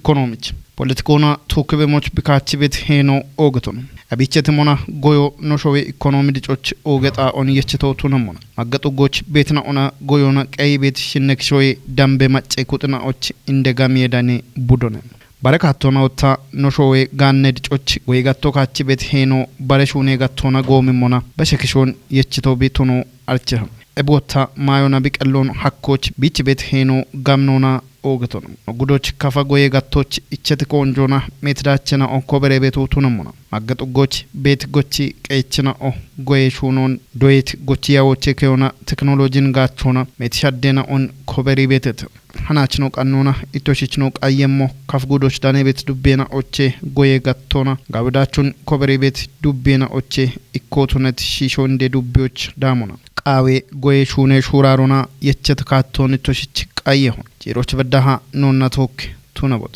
ኢኮኖሚች ፖለቲኮና ቶክበሞች ቢካችበት ሄኖ ኦግቶን አቢቸተሞና ጎዮ ኖሾዌ ኢኮኖሚ ድጮች ኦገጣ ኦን የችተውቱነሞና ማገጡጎች ቤትና ኦና ጎዮና ቀይ ቤት ሽነክሾይ ዳምበ ማጨ ኩጥናዎች እንደጋም የዳኔ ቡዶነ ባረካቶና ወታ ኖሾዌ ጋነ ድጮች ወይ ጋቶ ካችበት ሄኖ ባረሹኔ ጋቶና ጎምሞና በሸክሾን የችተው ቤቱኖ አልቸም እቦታ ማዮና ቢቀሎን ሐኮች ቢች ቤት ሄኖ ጋምኖና ኦግቶን ጉዶች ካፋጎዬ ጋቶች እቸት ኮንጆና ሜትዳቸና ኦንኮበሬ ቤቱ ቱነሞና ማገጡጎች ቤት ጎቺ ቀይችና ኦ ጎዬ ሹኖን ዶይት ጎቺያዎቼ ከዮና ቴክኖሎጂን ጋቾና ሜትሻደና ኦን ኮበሪ ቤተት ሐናችኖ ቀኖና ኢቶሽችኖ ቀየሞ ካፍጉዶች ዳኔ ቤት ዱቤና ኦቼ ጎዬ ጋቶና ጋብዳቹን ኮበሪ ቤት ዱቤና ኦቼ ኢኮቱነት ሺሾንዴ ዱቤዎች ዳሞና ቃዌ ጎዬ ሹኔ ሹራሮና የቸት ካቶን ኢቶሽች ቀየሆን ጄሮች በዳሃ ኖና ቶክ ቱነቦት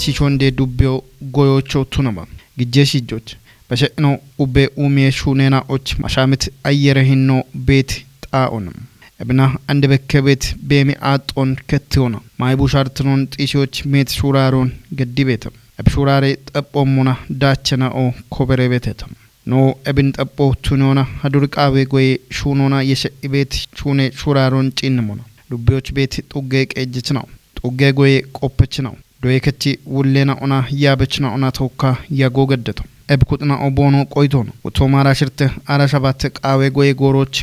ሲቾንዴ ዱቤው ጎዮቾ ቱነባ ግጄሽጆች በሸኖ ኡቤ ኡሜ ሹኔና ኦች ማሻምት አየረህኖ ቤት ጣኦንም እብና አንድ በከቤት በሚ አጦን ከትዮና ማይቡሻርትኖን ጢሾች ሜት ሹራሮን ገዲቤተም አብሹራሬ ጠጶሙና ዳቸና ኦ ኮበሬ ቤተተም ኖ እብን ጠጶ ቱኖና ሀዱርቃቤ ጎይ ሹኖና የሸኢቤት ሹኔ ሹራሮን ጪንሞና ዱቤዎች ቤት ጡጌ ቀጅች ነው ጡጌ ጎይ ቆፕች ነው ዶይከቲ ውሌና ኦና ያበችና ኦና ተውካ ያጎገደቱ እብኩጥና ኦቦኖ ቆይቶን ወቶማራ ሽርተ አራሻባተ ቃዌ ጎይ ጎሮች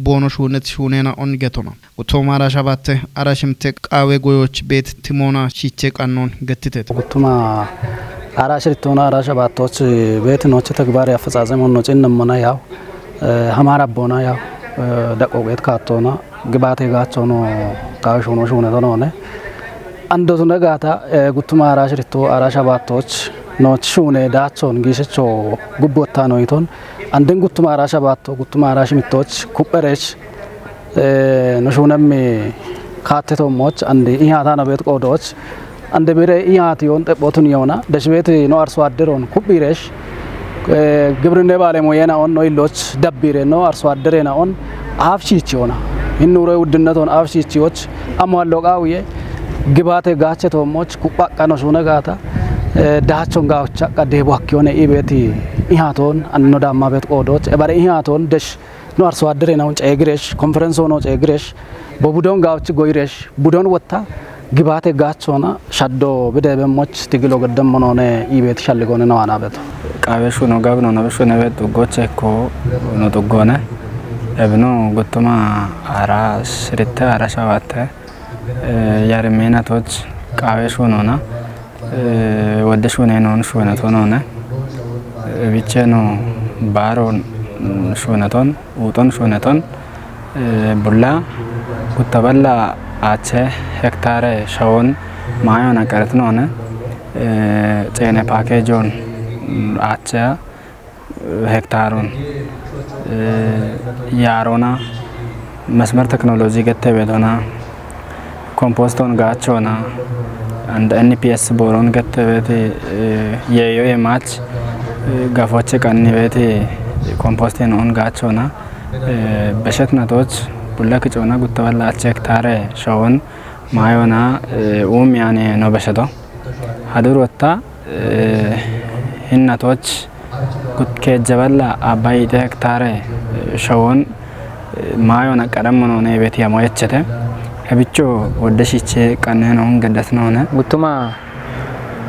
ቦኖ ሹነት ሹኔና ኦን ገቶና ወቶማራ ሻባተ አራሽምተ ቃዌ ጎዮች ቤት ቲሞና ሺቼ ቀኖን ገትተት ወቶማ አራሽርቶና አራሻባቶች ቤት ኖች ተግባር ያፈጻጸሙን ነው ጭንነሞና ያው ሐማራ ቦና ያው ደቆቄት ካቶና ግባቴ ጋቸው ነው ካሾኖ ሹነቶ ነው አንዶቱ ነጋታ ጉቱማ አራሽርቶ አራሻባቶች ኖች ሹኔ ዳቾን ጊሽቾ ጉቦታ ነው ይቶን አንደን ጉቱማ አራሻባቶ ጉቱማ አራሽሚቶች ኩበሬች ነሹነም ካተቶሞች አንዴ ኢሃታ ነው ቤት ቆዶች አንደ ምሬ ኢሃቲዮን ጠቦቱን ይሆና ደሽቤት ነው አርሶ አደሮን ኩቢሬሽ ግብርና ባለሙያና ኦን ነው ይሎች ደብሬ ነው አርሶ አደሬና ኦን አፍሺች ይሆና ይኑሮ ውድነቶን አፍሺችዎች አሟሎቃውዬ ግባቴ ጋቸቶሞች ኩጳቃኖ ሹነጋታ ዳቾን ጋውቻ ቀዴቦ አኪዮነ ኢቤቲ ኢሃቶን አንኖዳማ ቤት ቆዶች ባሬ ኢሃቶን ደሽ ነው አርሶ አደሬ ነው ጨግሬሽ ኮንፈረንስ ሆኖ ጨግሬሽ በቡዶን ጋውች ጎይሬሽ ቡዶን ወጣ ግባቴ ጋቾና ሻዶ በደበሞች ትግሎ ገደም ሆኖነ ኢቤት ሻልጎነ ነው አናበቱ ቃቤሹ ነው ጋብ ነው ነብሹ ነው ቤት ጎቸኮ ነው ተጎነ እብኖ ጉቱማ አራስ ርተ አራሻዋተ ያርሜናቶች ቃዌሹ ነውና ወደሹ ነውን ሹነቶ ነውና ብቻ ነው ባሮን ሹነቶን ውጦን ሹነቶን ቡላ ኩተበላ አቸ ሄክታር ሻውን ማዮና ቀረት ነውና ጨኔ ፓኬጆን አቸ ሄክታሩን ያሮና መስመር ቴክኖሎጂ ገተበዶና ኮምፖስቶን ጋቾና አንድ ኤንፒኤስ ቦሮን ገተበቴ የዮ የማች ጋፎቼ ቀንቤቴ ኮምፖስቴን ኦን ጋቾና በሸትነቶች ቡላክጮና ጉተበላ ሄክታር ሻውን ማዮና ኡሚያኔ ነው በሸቶ ሀዱር ወጣ ህነቶች ከጀበላ አባይ ሄክታር ሻውን ማዮና ቀደም ነው ነው ቤት ያሞየቸተ ከብቾ ወደሽቼ ቀነነውን ገደት ነውና ጉቱማ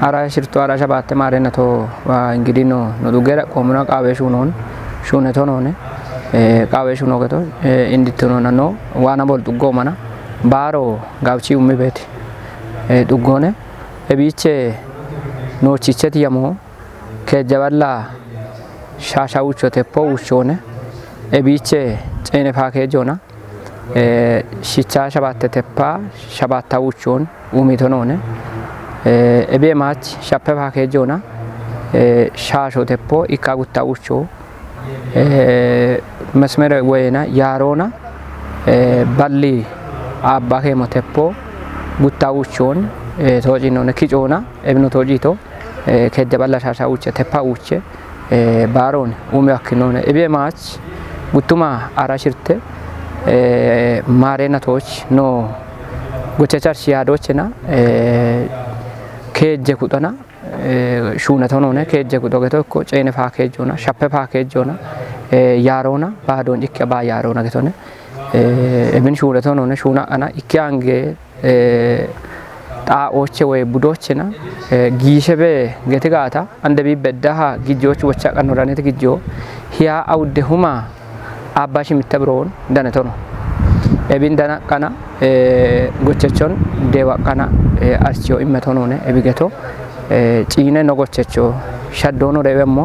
አራሽርቶ አራሻባተ ማረነቶ እንግዲህ ነው ዱገራ ቆምና ቃቤሹ ነውን ሹነቶ ነውነ ቃቤሹ ነው ገቶ እንዲትኖና ነው ዋና ቦል ዱጎማና ባሮ ጋብቺ ኡሚቤት ዱጎነ እቢቼ ኖቺቸት ያሞ ከጀበላ ሻሻውቾ ተፖውቾነ እቢቼ ጨኔ ፓኬጆና ሽቻ ሸባተ ተፓ ሸባታውቾን ኡሚቶ ነውነ እቤ ማች ሻፔ ፓኬጆና ሻሾ ተፖ ኢካጉታውቾ መስመር ወይና ያሮና ባሊ አባከ ሞተፖ ጉታውቾን ቶጂኖ ነኪጮና እብኑ ቶጂቶ ከደባላ ሻሻውቸ ተፓውቸ ባሮን ኡሚያክኖነ እቤ ማች ጉቱማ አራሽርተ ማሬናቶች ኖ ጎቸቻር ሲያዶችና ከጀ ኩጠና ሹነቶ ነውነ ከጀ ኩጦ ገቶኮ ጨኔ ፓኬጅ ሆና ሻፔ ፓኬጅ ሆና ያሮና ባዶን ይከባ ያሮና ገቶነ እብን ሹነቶ ነውነ ሹና አና ይካንጌ ጣኦቼ ወይ ቡዶችና ጊሸበ ገተጋታ አንደቢ በዳሃ ጊጆች ወቻ ቀኖራኔት ጊጆ ሂያ አውደሁማ አባሽ ምተብሮን ደነቶ ነው እብን ደና ቀና ጎቸቾን ደዋ ቀና አርቺዮ ኢመቶ ነውነ እብገቶ ጪነ ነጎቸቾ ሸዶኖ ደበሞ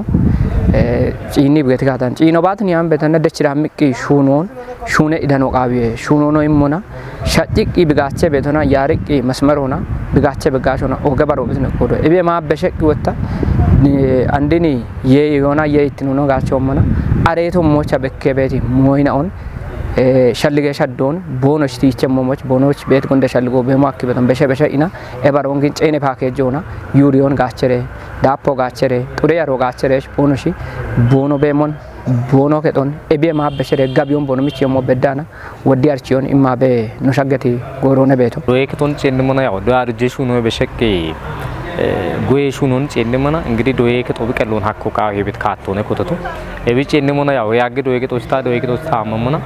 ጪኒ በገተጋታን ጪኖ ባትን ያም በተነ ደችራምቂ ሹኖን ሹነ ኢዳኖ ቃቢ ሹኖኖ ይሞና ሻጭቂ ብጋቸ በተና ያርቂ መስመሮና ብጋቸ በጋሾና ኦገባሮ ብዝነ ቆዶ እቤ ማበሸቂ ወጣ አንደኒ የዮና የይትኑ ነው ጋቸውመና አሬቶ ሞቻ በከቤቲ ሞይናውን ሸልገ ሸዶን ቦኖች ቲቸሞሞች ቦኖች ቤት ጎንደ ሸልጎ በማክ በተን በሸበሸ ኢና ኤባሮን ግን ጨኔ ፓኬጅ ሆና ዩሪዮን ጋቸሬ ዳፖ ጋቸሬ ጡሬ ያሮ ጋቸሬሽ ቦኖሺ ቦኖ በሞን ቦኖ ከቶን ኤቤ ማበሸረ ጋቢዮን ቦኖ ሚች የሞ በዳና ወዲ አርቺዮን ኢማበ ኖሻገቲ ጎሮነ ቤቶ ዶይከቶን ጨንመና ያው ዳርጄሹ ነው በሸቂ ጎይሹኑን ጨንመና እንግዲህ ዶይከቶ በቀሎን ሀኮካ የቤት ካቶነ ኮተቶ ኤቢ ጨንመና ያው ያግ ዶይከቶስታ ዶይከቶስታ አመመና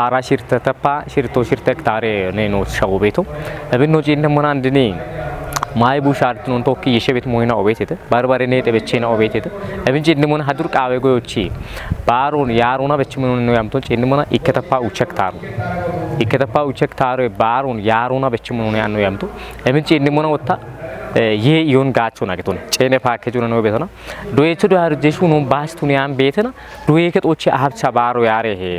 አራ ሽርተ ተፓ ሽርቶ ሽርተክ ታሬ ነኖ ሻው ቤቶ እብን ነው ጨንመና እንድኔ ማይ ቡሻርት ነው ቶኪ የሸቤት ሞይና ኦቤቴተ ባርባሬ ነጥ በቸና ኦቤቴተ እብን ጨንመና ሀዱር ቃዌ ጎዮቺ ባሮን ያሮና በችመኑ ነው ያምቶን ጨንመና ይከተፋ ይከተፋ ኡቸክ ታሬ ባሮን ያሮና በችመኑ ነው ያነው ያምቶ እብን ጨንመና ወጣ ये योन गाचो ना केतोन चेने पाकेज नो बेतना दोयेचो दोहार जेशु नो बास्तुन याम बेतना दोये के तोचे आबचा बारो यारे हे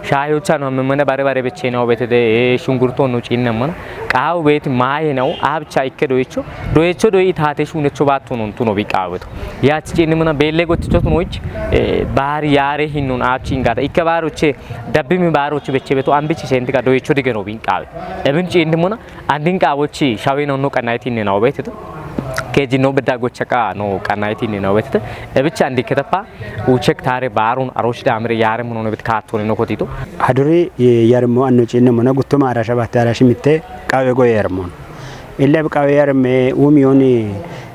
शायोचा नो मने बारे बारे बेचे नो बेते दे शुंगुरतो नो चिन मन काव बेत माय नो आबचा इके दोयेचो दोई थाते शुनेचो बातो नो तुनो बिकावतो याच चिन मन बेले गोचो नोच बार यारे हिन्नुन आचिन गाता इके बारोचे डब्बी में बारोचे बेचे बेतो आंबिची सेंति का दोयेचो दिगे नो बिकाव एबिन चिन मन अंदिन कावची शावे नो कनायति ने नो बेते केजी नो बदा गोचका नो कनायति ने नो बेते एबिच अंदि केतपा उचक थारे बारुन अरोश दामरे यारे मनो ने बिकातो नो कोतितो हादुरी यारमो अनु चिन मन गुत्तमा आराशा बाते आराशी मिते कावे गो यारमोन इल्ले कावे यारमे उमियोनी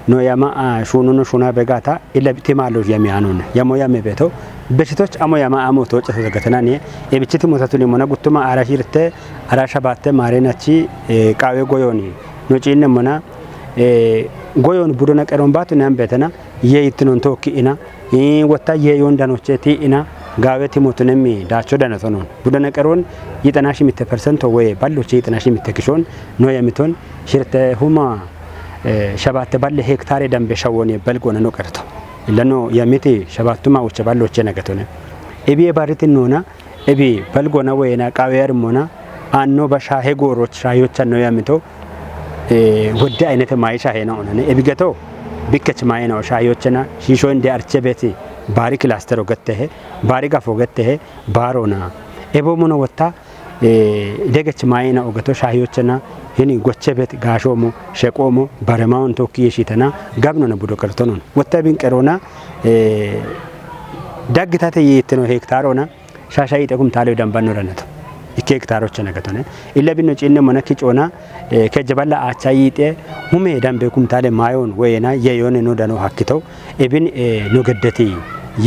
नो यामा शुनो नो शुना बेगाता इल्ले बितिमालो यामियानुन यामो यामे बेतो በሽቶች አሞ ያማ አሞ ተወጨ ተዘገተናኒ የብችቲ ሞታቱኒ ሞና ጉቱማ አራሺርተ አራሻባተ ማሬናቺ ቃዌ ጎዮኒ ኖጪነ ሞና ጎዮን ቡዶና ቀሮምባቱ ናም በተና የይትኖን ቶኪና ወታ የዮንዳኖቼቲ ኢና ጋዌቲ ሞቱነሚ ዳቾ ዳነቶኖን ቡዶና ቀሮን 90% ወይ ባሎቼ 90% ኖ የሚቶን ሽርተ ሁማ ሸባተ ባለ ሄክታር ደንበ ሸወኔ በልጎነ ነው ቀርቶ ለኖ የሚቲ ሸባቱማ ወቸ ባሎቼ ነገቶነ እቢ ባሪት ነውና እቢ በልጎና ወይና ቃዌር ሞና አኖ በሻሄ ጎሮች ሻዮች ነው የሚቶ ወደ አይነት ማይሻ ሄናው ነነ እቢገቶ ቢከች ማይናው ሻዮችና ሺሾ እንደ አርቸቤቲ ባሪ ክላስተር ወገተህ ባሪ ጋፎ ወገተህ ባሮና ኤቦሙኖ ወታ ደገች ማይና ወገቶ ሻዮችና ይኒ ጎቸቤት ጋሾሞ ሸቆሞ ባረማውን ቶኪ የሺተና ጋብኖ ነው ቡዶ ቀርቶኖ ወታ ቢን ቀሮና ዳግታተ የትኖ ሄክታሮና ሻሻይ ጠቁም ታለው ደንባኖ ረነቶ ሄክታሮች ነገቶነ ኢለቢኖ ጪነ ሞነኪ ጮና ከጀባላ አቻይጤ ሁሜ ዳምቤ ኩምታለ ማዮን ወይና የዮነ ነው ደኖ ሀክተው ኢብን ኖ ገደቲ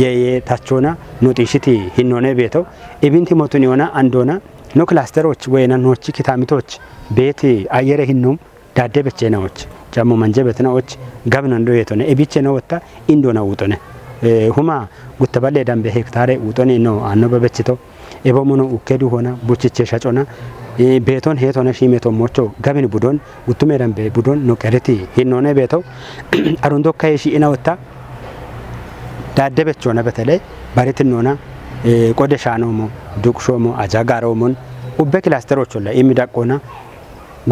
የታቾና ኖቲሽቲ ሂኖነ ቤተው ኢብንቲ ሞቱን ይሆና አንዶና ኖ ክላስተሮች ወይና ኖቺ ኪታሚቶች ቤት አየረ ሂኖም ዳደበቼ ነዎች ጃሞ መንጀበትናዎች ጋብና እንዶ የቶነ ኢቢቼ ነው ወጣ ኢንዶና ውጦነ ሁማ ጉተባለ ዳምቤ ሄክታሬ ውጦነ ነው አነበበችተው ኤቦሞኖ ኡኬዱ ሆና ቡችቼ ሻጮና ቤቶን ሄቶነ ሺሜቶ ሞቾ ጋብን ቡዶን ጉቱሜ ዳምቤ ቡዶን ነው ቀረቲ ሂኖነ ቤተው አሩንዶ ካይሺ ኢና ወጣ ዳደበቾና በተለይ ባሪትኖና ቆደሻኖሞ ዱቅሾሞ አጃጋሮሞን ኡበ ክላስተሮች ላይ የሚዳቆና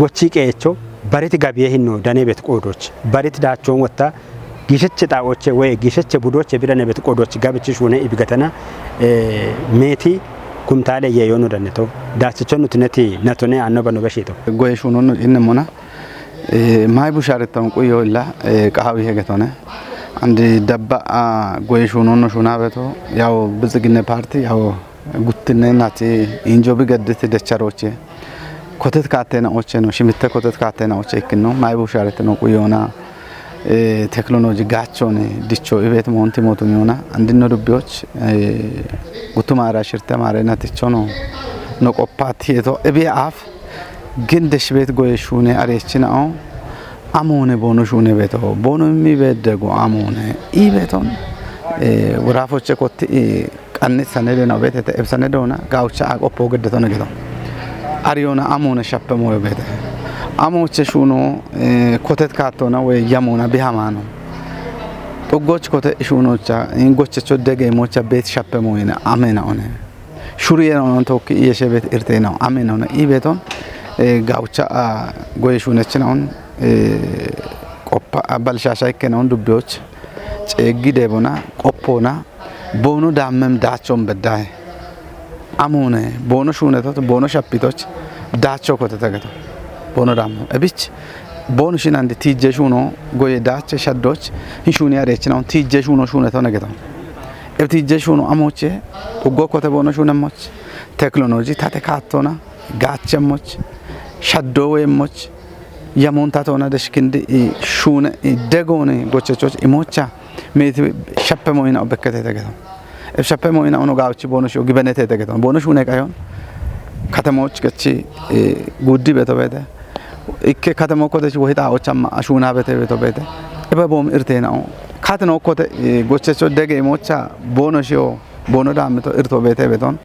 ጎቺ ቀየቾ ባሪት ጋቢየ ሂኖ ዳኔ ቤት ቆዶች ባሪት ዳቾን ወጣ ጊሸች ጣዎቼ ወይ ጊሸች ቡዶች ቢረነ ቤት ቆዶች ጋብች ሹነ ይብገተና ሜቲ ኩምታለ የዮኑ ደነቶ ዳስቸኑ ትነቲ ነቶኔ አኖበኖ በሽቶ ጎይ ሹኑን ኢንሞና ማይ ቡሻረተን ቆዮላ ቃሃዊ ሄገቶነ አንድ ደባ ጎይ ሹኑን ሹና በቶ ያው ብዝግነ ፓርቲ ያው ጉትነ ናቲ ኢንጆ ቢገድት ደቻሮቼ ኮተት ካቴና ኦቼ ነው ሽምተ ኮተት ካቴና ኦቼ ይክን ነው ማይ ቡሻረት ነው ቆዮና ቴክኖሎጂ ጋቾን ዲቾ ኢቤት ሞንቲ ሞቱን ይሆና አንድነ ዱቢዎች ጉቱማራ ሽርተ ማረና ትቾ ነው ቆፓት የቶ እቤ አፍ ግን ደሽ ቤት ጎይ ሹኔ አሬችናው አሞነ ቦኖ ሹኔ ቤቶ ቦኖ የሚበደጉ አሞነ ኢቤቶን ወራፎቼ ኮቲ ቀንስ ሰነደ ነው ቤት ተብሰነደውና ጋውቻ አቆፖ ገደቶ ነገቶ አሪዮና አሞነ ሸፈሞ ቤት አሞቼ ሹኖ ኮተት ካቶና ወይ ያሞና ቢሃማኖ ጦጎች ኮተ ሹኖቻ እንጎቸቾ ደገሞቻ ቤት ሸፈሞ ይና አሜና ሆነ ሹሪየ ነው ቶክ የሸቤት እርቴና አሜና ሆነ ኢቤቶን ጋውቻ ጎይ ሹነችናውን ቆፓ አባልሻሻይ ከነውን ዱቢዎች ጨጊ ደቦና ቆፖና ቦኖ ዳመም ዳቾን በዳይ አሞነ ቦኖ ሹነቶት ቦኖ ሸፒቶች ዳቾ ኮተተገቶ ቦኖ ዳሞ እብች ቦኖ ሽና እንደ ቲጄ ሹኖ ጎይ ዳቸ ሸዶች ሹኒ ያሬችናውን ቲጄ ሹኖ ሹነቶ ነገቶ እብቲጄ ሹኖ አሞቼ ጦጎ ኮተ ቦኖ ሹነሞች ቴክኖሎጂ ታተካቶና ጋቸሞች ሸዶ ወይሞች ያሞንታቶና ደሽክንዲ ሹነ ደጎነ ጎቸቾች ኢሞቻ ሜት ሸፈሞይና በከተ ተገቶ ሸፈሞይና ኦኖ ጋውቺ ቦኖ ሹ ግበነተ ተገቶ ቦኖ ሹነ ካዮን ከተማዎች ገቺ ጉዲ በተበደ እከ ከተማው ኮተች ወህጣ ኦቻማ አሹና በተበደ እበቦም እርቴናው ካትኖ ኮተ ጎቸቾ ደገ ኢሞቻ ቦኖ ሹ ቦኖ ዳምቶ እርቶ በተበቶን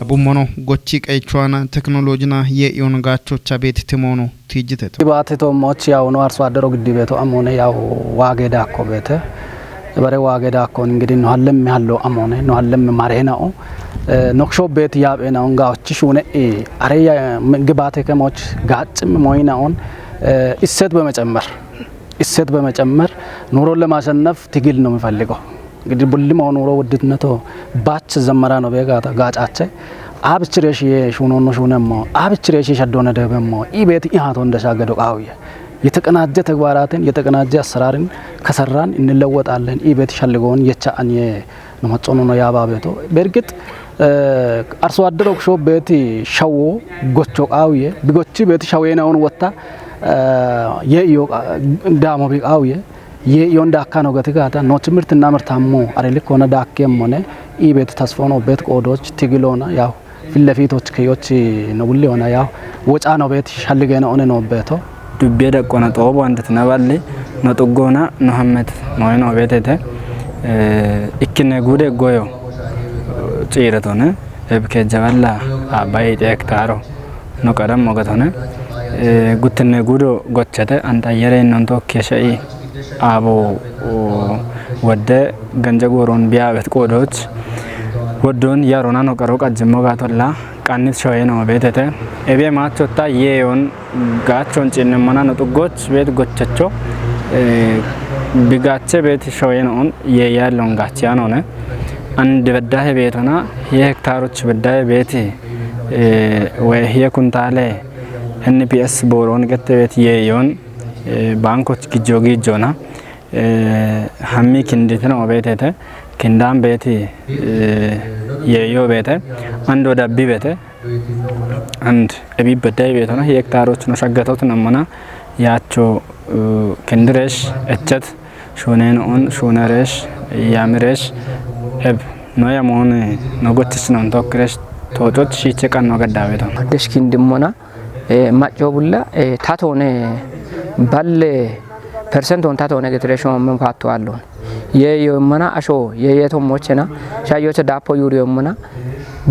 ቡሞኖ ጎቺ ቀይቿና ቴክኖሎጂና የኢዮን ጋቾቻ ቤት ትሞኖ ትጅተቶ ግባቴቶ ሞች ያው ነው አርሶ አደሮ ግዲ ቤቶ አሞነ ያው ዋጌዳ ኮ ቤተ በሬ ዋጌዳ ኮ እንግዲህ ነው አለም ያለው አሞነ ነው አለም ማሬናው ኖክሾ ቤት ያቤናው ጋዎች ሹነ አሬያ ግባቴ ከሞች ጋጭም ሞይናውን እሰት በመጨመር ኑሮን ለማሸነፍ ትግል ነው የሚፈልገው እንግዲህ ቡልም ኑሮ ውድነቶ ባች ዘመራ ነው በጋታ ጋጫቸ አብችሬሽ የሹኖኖ ሹነሞ አብችሬሽ ሸዶነ ደበሞ ኢቤት ኢሃቶ እንደሻገዶ ቃውየ የተቀናጀ ተግባራትን የተቀናጀ አሰራርን ከሰራን እንለወጣለን ኢቤት ሸልጎን የቻአን የነመጾኖ ነው ያባቤቶ በርግጥ አርሶ አደሮ ሾ ቤት ሸው ጎቾ ቃውየ ቢጎቺ ቤት ሸዌናውን ወጣ የኢዮ ዳሞ ቢቃውየ የዮንዳ አካኖ ገትጋታ ነው ትምርትና ምርታሞ አሬልክ ሆነ ዳከም ሆነ ኢቤት ተስፎኖ ቤት ቆዶች ትግሎና ያው ፍለፊቶች ከዮች ነው ሁሉ ሆነ ያው ወጫ ነው ቤት ሸልገና ሆነ ነው ቤቶ ዱቤ ደቆና ጦቦ አንድት ነባለ ነው ጥጎና መሐመድ ነው ቤተተ እክነ ጉደ ጎዮ ጭይረቶነ እብከ ጀባላ አባይ ጤክታሮ ነው ቀደም ሞገቶነ ጉትነ ጉዶ ጎቸተ አንታ የሬን ነው ኬሸይ አቦ ወደ ገንጀጎሮን ቢያበት ቆዶች ወዶን ያሮና ነው ቀሮ ቀጅሞ ጋቶላ ቃኒት ሾይ ነው ቤተተ ኤቤ ማቾታ የዮን ጋቾን ጭንመና ነው ጥጎች ቤት ጎቸቾ ቢጋቸ ቤት ሾይ ነው የያለውን ጋቻ ነው ነ አንድ በዳህ ቤቶና የሄክታሮች በዳህ ቤት ወይ የኩንታለ ኤንፒኤስ ቦሮን ገተ ቤት የዮን ባንኮች ጊጆና ሀሚ ክንዲት ነው ቤተተ ክንዳም ቤት የዮ ቤተ አንድ ወዳቢ ቤተ አንድ እቢ በዳይ ቤት ነው የሄክታሮች ነው ሸገተውት ነውና ያቾ ክንድረሽ እቸት ሹኔን ኦን ሹነረሽ ያምረሽ እብ ነው ያሞን ነው ጎትስ ነው ተወክረሽ ተወጦት ሺቸ ቀን ነው ገዳቤት ነው ደሽኪን ድሞና ማጮ ቡላ ታቶነ ባለ ፐርሰንት ሆን ታቶነ ገትሬሽን ምን ፋቶ አለው የየመና አሾ የየቶሞችና ሻዮች ዳፖ ዩሪዮምና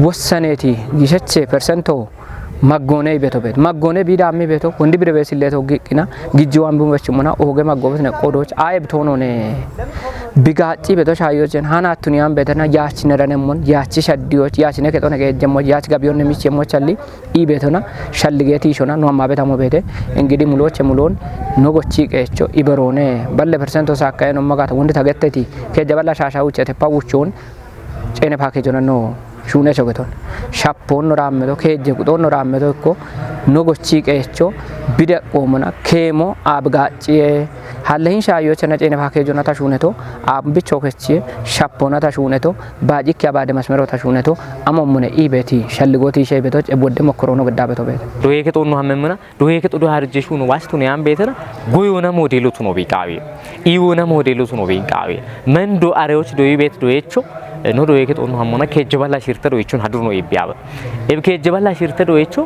ወሰኔቲ ጊሸቼ ፐርሰንቶ ማጎኔ ቤቶ ቤት ማጎኔ ቢዳሚ ቤቶ ወንዲ ብረ በስሌቶ ግቅና ግጂዋን ቡመችሙና ኦገ ማጎበት ነቆዶች አይብ ቶኖ ነ ቢጋጪ ቤቶ ሻዮችን ሃናቱኒያን ቤተና ያቺ ነረነሞን ያቺ ሸዲዎች ያቺ ነከቶ ነገ ጀሞ ያቺ ጋቢዮን የሚችሞቻሊ ኢ ቤቶና ሸልጌቲ ሾና ኖማ ቤታሞ ቤቴ እንግዲህ ሙሎች ሙሎን ኖጎቺ ቀቾ ኢበሮኔ ባለ ፐርሰንቶ ሳካይ ነው ማጋታ ወንዲ ታገተቲ ከጀባላ ሻሻው ቸተ ፓውቾን ጨነ ፓኬጅ ነው ሹኔ ቾገቶን ሻፖን ራመዶ ከጀ ቁጦን ራመዶ እኮ ኖጎቺ ቀቾ ቢደቆሙና ኬሞ አብጋጪ ሀለሂን ሻዮች ነጨነ ፓኬጆና ታሹነቶ አምብቾ ከቺ ሻፖና ታሹነቶ ባጂክ ያባደ መስመሮ ታሹነቶ አሞሙነ ኢቤቲ ሸልጎቲ ሸይበቶች እቦደ መክሮኖ ገዳበቶ ቤት ዶዬ ከጦኑ ሀመምና ዶዬ ከጦዱ ሀርጀሹ ነው ዋስቱን ያን ቤተና ጎዮና ሞዴሉቱ ነው ቢቃዊ ኢዮና ሞዴሉቱ ነው ቢቃዊ መንዶ አሬዎች ዶዬ ቤት ዶዬቾ no do yake tonu hamona kejbala shirta do ichun hadur no ibyaaba eb kejbala shirta do icho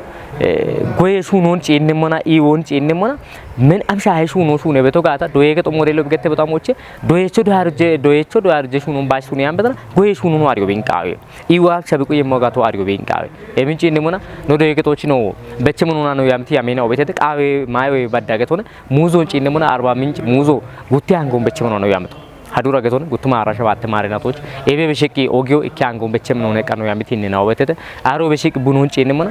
goye shunon chinne mona I won chinne mona men amsha hay shuno shune beto gata do yake to modelo bigette betam oche do yecho do harje shunon bash shune am betana goye shuno no ariyo bin kawe I wa shabiku yemo gato ariyo bin kawe emin chinne mona no do yake to chino beche monona no yamti yamena obete kawe mayo badda getone muzo chinne mona 40 minch muzo gutti angon beche monona no yamto ሀዱራ ገቶን ጉቱማ አራሻ ባተ ማሪናቶች ኤቤ በሽቂ ኦጊዮ ኢካንጎን በቸም ነው ነቀ ነው ያሚቲን ነው ወተተ አሮ በሽቂ ቡኑን ጪንመና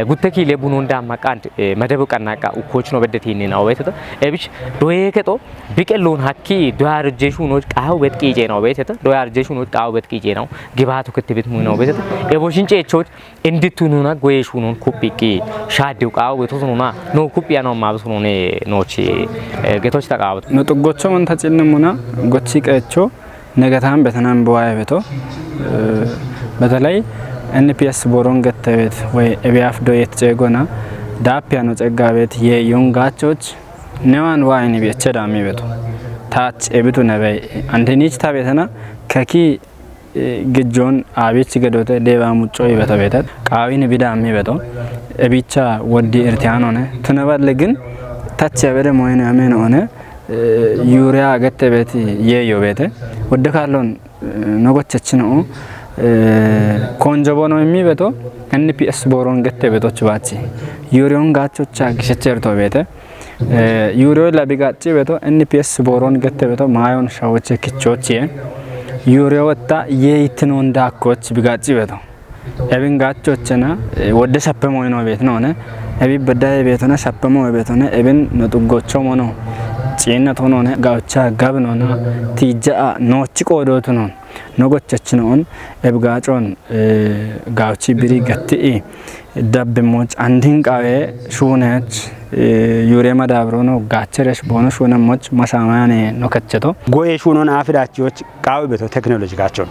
ጉተኪ ለቡኑን ዳማቃንት መደብ ቀናቃ ኡኮች ነው በደቲን ነው ወተተ ኤብሽ ዶዬ ከጦ ቢቀሎን ሀኪ ዶያር ጄሹኖች ቃው በጥቂ ጄ ነው ወተተ ዶያር ጄሹኖች ቃው በጥቂ ጄ ነው ግባቱ ክትብት mu ነው ወተተ ኤቦሽን ጬቾች እንድትኑና ጎየሹኖን ኩፒቂ ሻዲው ቃው ወተቱና ነው ኩፒያ ነው ማብሱ ነው ኖች ገቶች ተቃውት ነው ጥጎቾ ምን ተጭንሙና ጎቺ ቀቾ ነገታን በተናም በዋይ ቤቶ በተለይ ኤንፒኤስ ቦሮን ገተቤት ወይ ኤቢኤፍ ዶ የተጨጎና ዳፒያኖ ጸጋ ቤት የዮንጋቾች ነዋን ዋይኒ ቤት ቸዳሚ ቤቶ ታች ኤቢቱ ነበይ አንደኒች ታቤተና ከኪ ግጆን አቤች ገዶተ ዴባ ሙጮ ይበታ ቤታት ቃዊን ቢዳሚ ቤቶ ኤቢቻ ወዲ እርቲያኖ ነ ተነበለ ግን ታች ያበደ ሞይነ አሜን ሆነ ዩሪያ ገተቤት የዮ ቤተ ወደ ካሎን ነጎቸች ነው ኮንጆቦ ነው የሚበቶ ኤንፒኤስ ቦሮን ገተቤቶች ባቺ ዩሪዮን ጋቾቻ ግሸቸርቶ ቤተ ዩሪዮ ለቢጋጭ ቤቶ ኤንፒኤስ ቦሮን ገተቤቶ ማዮን ሻዎች ክቾች ዩሪዮ ወጣ የይትኖ እንዳኮች ቢጋጭ ቤቶ ኤብን ጋቾችና ወደ ሰፈሞ ነው ቤት ነው ነ ኤቢ በዳይ ቤቶና ሰፈሞ ቤት ነው ኤብን ነጥጎቾ ሞኖ ጭነት ሆኖ ነው ጋውቻ ጋብኖና ቲጃ ኖች ቆዶቱ ነው ነጎቸችነውን ኤብጋጮን ጋውቺ ብሪ ገትኢ ዳብሞች አንዲን ቃዌ ሹነች ዩሬ ማዳብሮ ነው ጋቸረሽ ቦኖ ሹነሞች ማሳማያኔ ነው ከቸቶ ጎዬ ሹኖን አፍዳቾች ቃው ቤቶ ቴክኖሎጂ ጋቸው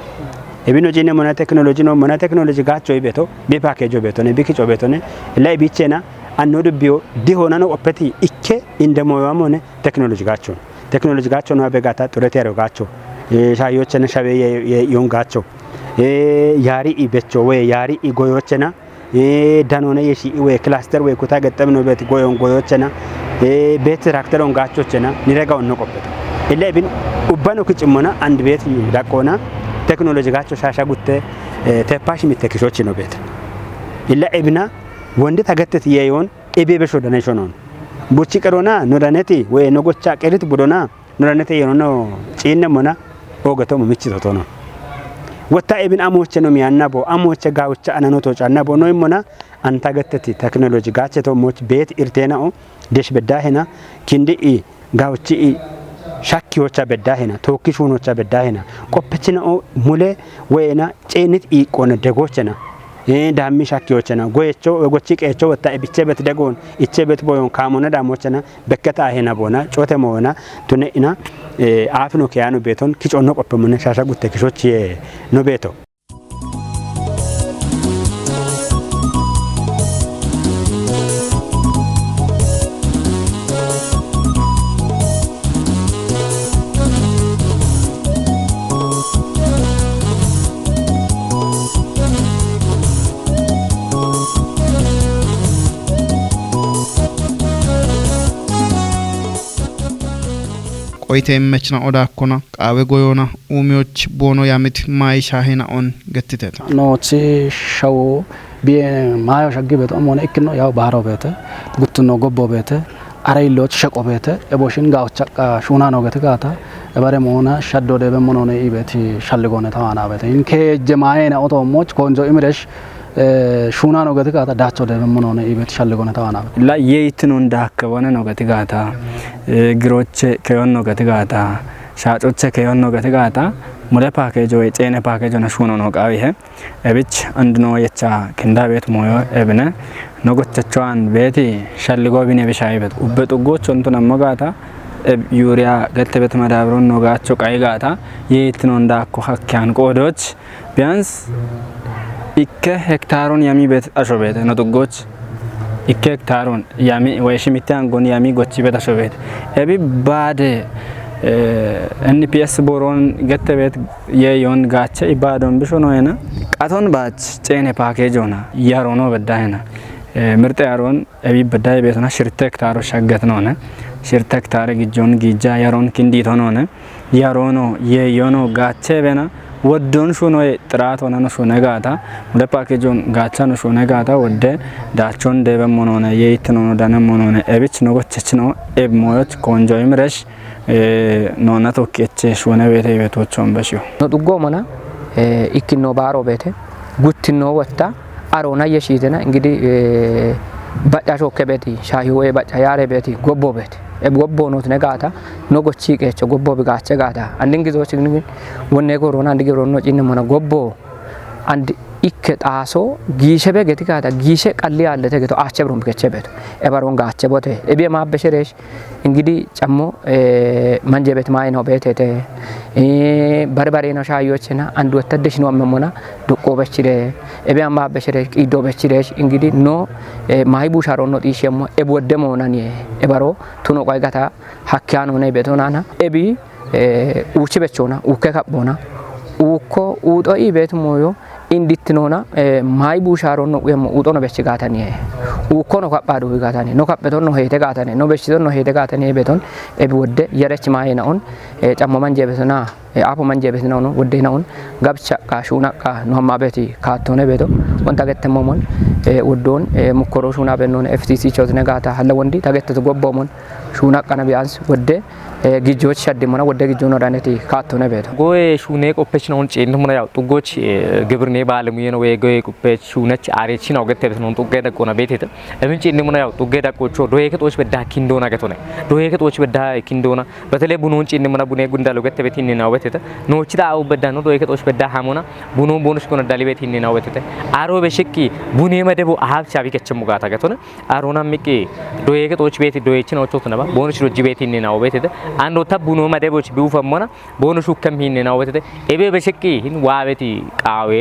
ኤቢኖ ጂነ ሞና ቴክኖሎጂ ነው ሞና ቴክኖሎጂ ጋቸው ቤቶ ቢፓኬጆ ቤቶ ነው ቢኪጮ ቤቶ ነው ላይ ቢቼና አንዱ ቢዮ ዲሆና ነው ኦፕቲ ኢኬ እንደሞያሞነ ቴክኖሎጂ ጋቸው ነው አበጋታ ጥረት ያረጋቸው ሻዮችና ሻቤ የዮንጋቸው ያሪ ኢቤቾ ወይ ያሪ ኢጎዮችና ዳኖነ የሺ ወይ ክላስተር ወይ ኩታ ገጠም ነው በት ጎዮችና ቤት ትራክተሮን ጋቾችና ንረጋው ነው ቆበተ ኢለብን ኡባኖ ክጭሞና አንድ ቤት ዳቆና ቴክኖሎጂ ጋቸው ሻሻ ጉተ ተፓሽ ሚተክሾች ነው ቤት ኢላ ኢብና ወንድ ታገተት የዮን ኤቤ በሾ ደነሾኖን ቡቺ ቀሮና ኖዳነቲ ወይ ነጎቻ ቀሪት ቡዶና ኖዳነቲ የኖ ጪነሞና ኦገቶ ምችቶቶ ነው ወታ ኤብን አሞቸ ነው ሚያናቦ አሞቸ ጋውቻ አናኖቶ ጫናቦ ነው ይሞና አንታገተት ቴክኖሎጂ ጋቸቶ ሞች ቤት ኢርቴናኦ ደሽ በዳሄና ኪንዲ ጋውቺ ሻኪዎቻ በዳሄና ቶኪሹኖቻ በዳሄና ቆপችናኦ ሙሌ ወይና ጬኒት ኢቆነ ደጎቸና ዳሚ ሻኪዎችና ጎየቾ ወጎቺ ቀቾ ወታ ቢቼ በት ደጎን ኢቼ በት ቦዮን ካሞና ዳሞችና በከታ ሄና ቦና ጮተ ሞና ቱነኢና አፍኖ ከያኑ ቤቶን ኪጮኖ ቆপሙነ ሻሻ ጉተ ክሾች ነው ቤቶ ቆይቴ መችና ኦዳኮና ቃዌ ጎዮና ኡሚዎች ቦኖ ያሚት ማይ ሻሄና ኦን ገትተታ ኖቺ ሻው ቢየ ማዮ ሸግ ቤት ኦሞነ ኢክኖ ያው ባሮ ቤት ጉትኖ ጎቦ ቤት አረይሎች ሸቆ ቤት ኤቦሽን ጋውቻ ሹና ነው ገትጋታ ኤባሬ ሞና ሸዶ ደበ ሞኖነ ኢቤት ሻልጎነ ታዋና ቤት ኢንኬ ጀማኤና ኦቶሞች ኮንጆ ኢምረሽ ሹና ነው ገትጋታ ዳቾ ደበ ሞኖነ ኢቤት ሻልጎነ ታዋና ላ የይትኑ እንዳከበነ ነው ገትጋታ ግሮች ከዮን ነው ገትጋታ ሻጮች ከዮን ነው ገትጋታ ሙለ ፓኬጅ ወይ ጤነ ፓኬጅ ነው ሹኖ ነው ቃው ይሄ እብች አንድ ነው የቻ ክንዳ ቤት ሞዮ እብነ ነጎቸቿን ቤቲ ሸልጎ ቢነ በሻይ ቤት ኡበጡጎች እንቱን አመጋታ ዩሪያ ገተበት መዳብሮን ነው ጋቸው ቃይጋታ የይትኑ እንዳኮ ሀካን ቆዶች ቢያንስ ኢከ ሄክታሩን ያሚ ቤት አሾ ቤት ነው ጥጎች ኢከ ሄክታሩን ያሚ ወይ ሽሚታን ጎን ያሚ ጎቺ ቤት አሾ ቤት እቢ ባደ NPS ቦሮን ገተበት የዮን ጋቸ ይባዶን ብሾ ነው እና ቃቶን ባች ጤነ ፓኬጅ ሆና ያሮኖ በዳይና ምርጥ ያሮን እቢ በዳይ ቤትና ሽርተ ሄክታሩ ሸገት ነውና ሽርተ ሄክታር ግጆን ግጃ ያሮን ክንዲት ሆኖነ ያሮኖ የዮኖ ጋቸ በና ወዶን ሹኖ ጥራት ሆነ ነው ሹነ ጋታ ወደ ፓኬጆን ጋቻ ነው ሹነ ጋታ ወደ ዳቾን ደበሞኖነ የይትኖ ዳነም ሆኖነ እብች ነው ጎቸች ነው ኤብ ሞዮች ኮንጆ ይምረሽ ኖና ቶኬች ሹነ ቤተ ቤቶቹን በሽው ነው ዱጎ መና ኢክኖ ባሮ ቤተ ጉትኖ ወጣ አሮና የሺተና እንግዲህ ባጫሾ ከቤቲ ሻሂ ወይ ባጫ ያሬ ቤቲ ጎቦ ቤት ጎቦ ኖት ነጋታ ኖጎቺ ቀቸ ጎቦ ቢጋቸ ጋታ አንድን ጊዜዎች ግን ወኔ ኮሮና አንድ ጊዜ ነው ጭን መና ጎቦ አንድ ኢከ ጣሶ ጊሸበ ገቲካታ ጊሸ ቀሊ ያለ ተገቶ አቸብሩም ከቸበቱ ኤባሮን ጋቸቦተ ኤቢ ማበሸሬሽ እንግዲህ ጨሞ መንጀ ቤት ማይ ነው ቤቴ በርበሬ ነው ሻዮችና አንድ ወተደሽ ነው መሞና ዱቆ በችሬ ኤቢ ማበሸሬሽ ቂዶ በችሬሽ እንግዲህ ኖ ማይ ቡሻሮ ነው ጢሸሞ ኤብ ወደሞናኒ ኤባሮ ቱኖ ቆይጋታ ሀኪያኖ ነው ቤቶናና ኤቢ ኡቺ በቾና ኡከ ካቦና ኡኮ ኡጦ ኢቤት ሞዮ ኢንዲትኖና ማይ ቡሻሮ ነው ወይም ኡጦ ነው በች ጋታኒ ኡኮ ነው ካባዱ ጋታኒ ነው ካበቶን ነው ሄተ ጋታኒ ነው በችቶን ነው ሄተ ጋታኒ ቤቶን ኤቢ ወደ የረች ማይ ነውን ጫሞ መንጀ ቤትና አፖ መንጀ ቤት ነው ወደ ነውን ጋብቻ ካሹና ካ ነው ማበቲ ካቶነ ቤቶ ወንታ ገተሞሞን ወዶን ሙኮሮ ሹና በኖን ኤፍቲሲ ቾት ነጋታ ሀለ ወንዲ ታገተት ጎቦሞን ሹና ቀና ቢያንስ ወደ ጊጆች ሸድሞና ወደ ጊጆ ነው ዳነቲ ካቶነ ቤቶ ጎይ ሹኔ ቆፈች ነው እንጭ እንደምን ያው ጥጎች ግብርኔ ባለሙያ ነው ወይ ጎይ ቆፈች ሹነች አሬቺ ነው ገተበት ነው ጥገ ደቆና ቤቴት እምንጭ እንደምን ያው ጥገ ደቆቾ ዶዬ ከጦች በዳ ኪንዶና ገቶነ ዶዬ ከጦች በዳ ኪንዶና በተለይ ቡኖ እንጭ እንደምን ቡኔ ጉንዳለው ገተበት ይነናው ቤቴት ኖች ታው በዳ ነው ዶዬ ከጦች በዳ ሃሞና ቡኖ ቦንስ ኮነ ዳሊቤት ይነናው ቤቴት አሮ በሽቂ ቡኔ መደቡ አሃብ ቻቢ ከቸሙ ጋታ ገቶነ አሮና ሚቂ ዶዬ ከጦች ቤት ዶዬች ነው ቾት ነባ ቦንስ ሮጂ ቤት ይነናው ቤቴት አንዶ ተቡኖ መደቦች ቢውፈሞና ቦንሱ ከመሂን ነው ወተተ ኤቤ በሽቂ ሂን ዋቤቲ ቃዌ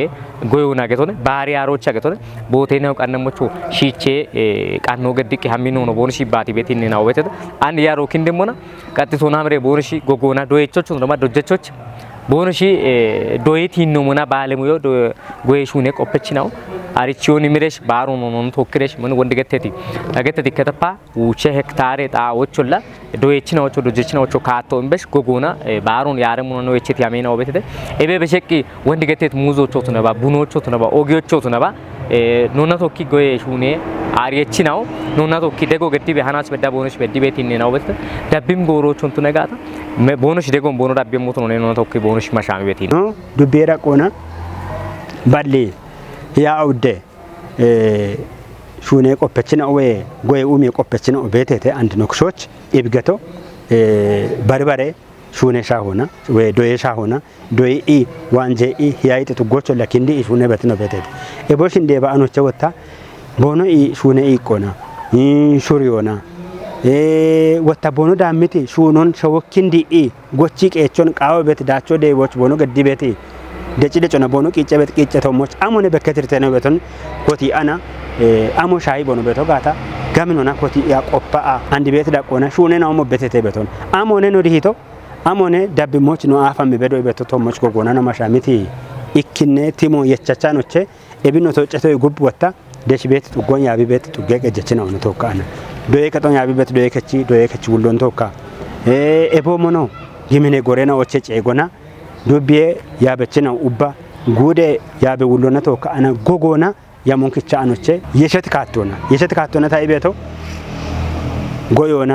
ጎዩና ገቶነ ባሪያሮች ገቶነ ቦቴናው ቀነሞቹ ሺቼ ቃኖ ገድቂ ሀሚኖ ነው ቦንሺ ባቲ ቤቲን ነው ወተተ አንድ ያሮ ክንደሞና ቀጥቶና ምሬ ቦንሺ ጎጎና ዶይቾቹ ነው ማዶጀቾች ቦንሺ ዶይቲን ነው ሞና ባለሙዮ ጎይሹኔ ቆፈች ነው አሪቺዮን ሚሬሽ ባሮ ነው ነው ቶክሬሽ ምን ወንድ ገተቲ ከተፓ ውቼ ሄክታር ጣዎቹላ ዶይቺ ነው ዶጀቺ ነው ካቶ እንበሽ ጎጎና ባሮን ያረሙ ነው እቺት ያሜናው ቤተ ኤቤ በሸቂ ወንድ ገተት ሙዞቾት ነባ ቡኖቾት ነባ ኦጊዮቾት ነባ ኖና ቶኪ ጎይሹኔ አሪቺ ነው ኖና ቶኪ ደጎ ገዲ በሃናስ በዳ ቦኖሽ በዲ ቤት ነው ቤተ ዳቢም ጎሮቾንቱ ነጋታ ቦኖሽ ደጎን ቦኖ ዳቢም ሞቶ ነው ኖና ቶኪ ቦኖሽ ማሻሚ ቤት ነው ዱቤራ ቆና ባሊ ያውደ ሹኔ ቆፈችና ወይ ጎይ ኡሚ ቆፈችና ቤቴቴ አንድ ነክሶች ኢብገቶ በርበሬ ሹኔ ሻሆና ወይ ዶይ ሻሆና ዶይ ኢ ዋንጄ ኢ ያይጥ ትጎቾ ለኪንዲ ሹኔ በትነ ቤቴቴ ኤቦሽ እንደ ባአኖቸ ወታ ቦኖ ኢ ሹኔ ኢ ቆና ሹሪዮና ወታ ቦኖ ዳምቲ ሹኖን ሸወኪንዲ ኢ ጎቺ ቄቾን ቃው ቤት ዳቾ ደይቦች ቦኖ ገዲ ቤቴ ደጭ ነው ቦኖ ቂጨ ቤት ቂጨ ተሞች አሞኔ በከትርተ ነው ቤቱን ኮቲ አና አሞ ሻይ ቦኖ ቤቶ ጋታ ጋምኖና ኮቲ ያ ቆፋ አንድ ቤት ዳቆና ሹኔ ነው ሞበቴቴ ቤቱን አሞኔ ነው ዲሂቶ አሞኔ ዳብሞች ነው አፋም ቤዶ ቤቶ ተሞች ጎጎና ነው ማሻሚቲ ኢክኔ ቲሞ የቻቻኖቼ ኤቢኖ ተጨቶ ይጉብ ወታ ደሽ ቤት ጥጎን ያቢ ቤት ጥገ ገጀች ነው ተወካና ዶዬ ከጦን ያቢ ቤት ዶዬ ከቺ ውሎን ተወካ ኤቦ ሞኖ ይምኔ ጎሬና ኦቼ ጨጎና ዱቤ ያበችና ኡባ ጉዴ ያበ ውሎና ተወካና ጎጎና ያሞንክቻ አኖቼ የሸት ካቶና ታይቤቶ ጎዮና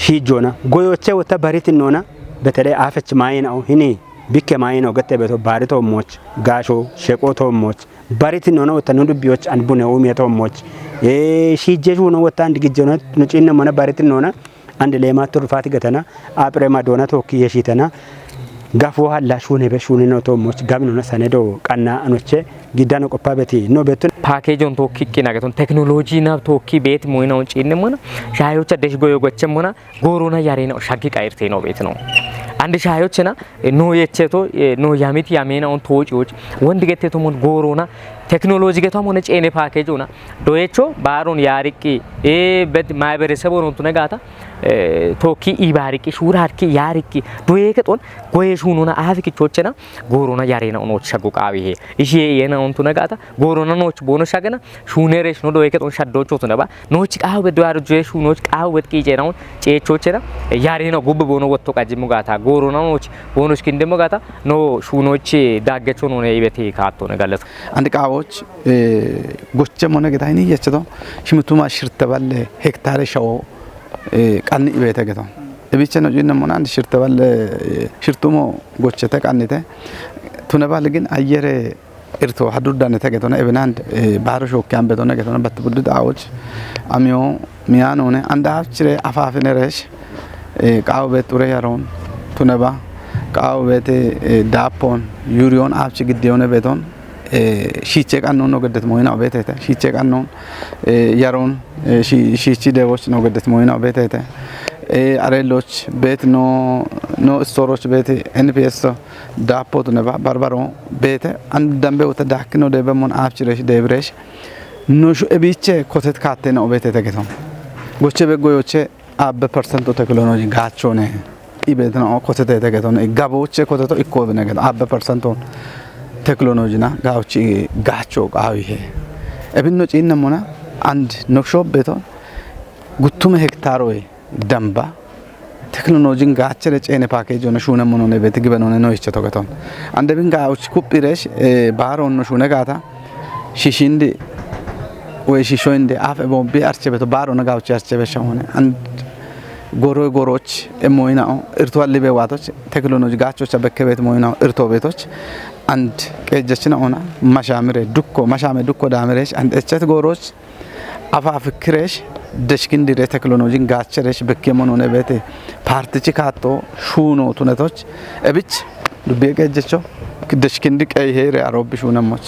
ሺጆና ጎዮቼ ወታ ባሪት ነውና በተለይ አፈች ማይናው ሂኒ ቢከ ማይናው ገተበቶ ባሪቶ ሞች ጋሾ ሸቆቶ ሞች ባሪት ነውና ወታ ኑዱቢዎች አንቡነ ኡሜቶ ሞች ሺጄሹ ነው ወታ አንድ ግጀና ንጪነ ሞና ባሪት ነውና አንድ ለማቶ ሩፋት ገተና አፕሬማ ዶና ቶኪ የሺተና ጋፎ ሀላ ሹኔ በሹኔ ነው ቶሞች ጋብኑና ሰነዶ ቀና አኖቼ ጊዳኖ ቆፓበቲ ነው በቱን ፓኬጆን ቶኪ ቂናገቶን ቴክኖሎጂ ና ቶኪ ቤት ሞይናውን ጪን ሞና ሻዮች ደሽ ጎዮጎች ሞና ጎሮና ያሬ ነው ሻጊ ቃይርቴ ነው ቤት ነው አንድ ሻዮችና ኖ የቸቶ ኖ ያሚት ያሜናውን ቶጪዎች ወንድ ገቴቶ ሞን ጎሮና ቴክኖሎጂ ገቷ ሞነ ጪኔ ፓኬጆና ዶየቾ ባሮን ያሪቂ በድ ማይበረሰቦ ነው ተነጋታ ቶኪ ኢባሪቂ ሹራርኪ ያሪቂ ዶየከቶን ጎየሹኑና አፍኪቾችና ጎሮና ያሬና ኖች ሸጉቃዊ ይሄ እሺ የናውን ተነጋታ ጎሮና ኖች ቦኖ ሻገና ሹኔሬሽ ነው ዶየከቶን ሻዶቾ ተነባ ኖች ቃው በዶያር ጆሹ ኖች ቃው ወጥቂ ጄናውን ጬቾችና ያሬና ጉብ ቦኖ ወጥቶ ቃጅሙ ጋታ ጎሮና ኖች ቦኖች ክንደሞ ጋታ ኖ ሹኖች ዳገቾ ነው የቤቴ ካቶ ነገለት አንድ ቃዎች ጎቸ ሞነ ገታይኒ የቸቶ ሽምቱማ ሽርተባለ ሄክታር ሻው ቀን ይቤተ ገታው እቢቸ ነው ጂነ ሞና አንድ ሽርተባለ ሽርቱሞ ጎቸተ ቀንተ ቱነባለ ግን አየረ እርቶ ሀዱዳነ ተገቶና እብናንድ ባሮ ሾካን በቶና ገቶና በትቡድ ዳዎች አሚዮ ሚያኖነ አንድ አፍችሬ አፋፍነረሽ ቃው በቱረ ያሮን ቱነባ ቃው በተ ዳፖን ዩሪዮን አፍች ግዴውነ በቶን ሺቼ ቀኖን ነው ገደት ሞይናው ቤተተ ሺቼ ቀኖን ያሮን ሺቺ ደቦች ነው ገደት ሞይናው ቤተተ አሬሎች ቤት ኖ ስቶሮች ቤት ኤንፒኤስ ዳፖት ነባ ባርባሮ ቤተ አንድ ደምበ ወተ ዳክ ነው ደበሞን አፍችሬሽ ደብሬሽ ኖሹ እቢቼ ኮተት ካቴ ነው ቤተተ ገተው ጎቼ በጎዮቼ አበ ፐርሰንቱ ቴክኖሎጂ ጋቾ ነው ኢቤት ነው ኮተት ተገተው ነው ጋቦቼ ኮተቶ ኢኮብ ነገር አበ ፐርሰንቱ ቴክኖሎጂና ጋውጪ ጋቾ ቃው ይሄ እብኖ ጪነ ሞና አንድ ኖክሾ ቤቶ ጉቱመ ሄክታሮይ ደምባ ቴክኖሎጂን ጋቸረ ጨኔ ፓኬጅ ሆነ ሹነ ሞኖ ነው ቤት ግበኖ ነው ይቸ ተገተው አንደ ቢን ጋውጭ ኩጲሬሽ ባሮን ነው ሹነ ጋታ ሺሺንዲ ወይ ሺሾንዲ አፍ ቦምቢ አርቸ ቤቶ ባሮን ጋውጭ አርቸ በሻ ሆነ አንድ ጎሮች ሞይናው እርቷል ሊበዋቶች ቴክኖሎጂ ጋቾች በከቤት ሞይናው እርቶ ቤቶች አንድ ቀጀችና ሆና ማሻምሬ ዱኮ ዳምሬሽ አንድ እቸት ጎሮች አፋፍ ክሬሽ ደሽኪንዲ ቴክኖሎጂን ጋቸረሽ በከሞን ሆነ ቤት ፓርቲቺ ካቶ ሹኖ ቱነቶች እብች ዱቤ ቀጀቾ ደሽኪንዲ ቀይሄር አሮብ ሹነሞች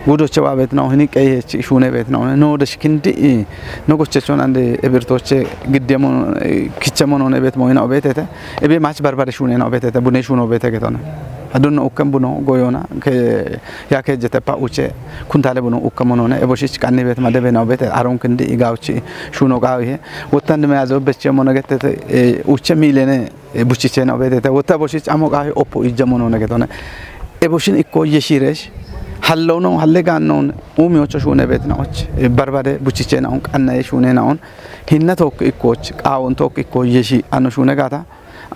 ጉዶች ባቤት ነው ህኒ ቀይሄች ሹነ ቤት ነው ኖ ደሽኪንዲ ኖ ጎቸቾን አንድ እብርቶች ግዴሞ ክቸሞን ሆነ ቤት ሞይናው ቤተተ እቤ ማች በርበሬ ሹነ ነው ቤተተ ቡኔ ሹኖ ቤተ ገተና አዶነ ኡከም ቡኖ ጎዮና ያከጀተ ፓኡቼ ኩንታለ ቡኖ ኡከም ሆነ እቦሽች ቀን ቤት ማደበ ነው ቤት አሮን ክንዲ ኢጋውቺ ሹኖ ጋው ይሄ ወታንድ መያዘው በቸሞ ነገተ ኡቼ ሚሊየነ ቡቺቼ ነው ቤት ወታ ቦሽች አሞቃ ኦፖ ይጀሞ ነው ነገተና እቦሽን ኢኮ የሺሬሽ ሀለው ነው ሀለጋን ነው ኡሚዎቹ ሹነ ቤት ነውች በርባደ ቡቺቼ ነው ቀና የሹነ ነው ሂነቶክ ኢኮች ቃውን ቶክ ኢኮ የሺ አኑ ሹነ ጋታ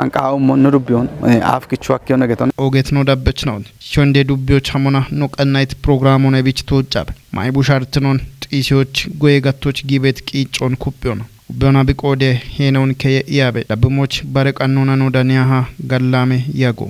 አንቃው ሞን ሩቢዮን አፍኪቹ አኪዮ ነገቶን ኦጌት ነው ዳበች ነው ሾንዴ ዱቢዮች ሀሞና ነው ቀናይት ፕሮግራሙ ነው ቢች ተወጫበ ማይቡሻርትኖን ጢሲዎች ጎየጋቶች ጊቤት ቂጮን ኩፒዮ ነው ኡቢዮና ቢቆዴ ሄነውን ከየ ያበ ለብሞች ባረቀኖና ነው ዳኒያሃ ጋላሜ ያጎ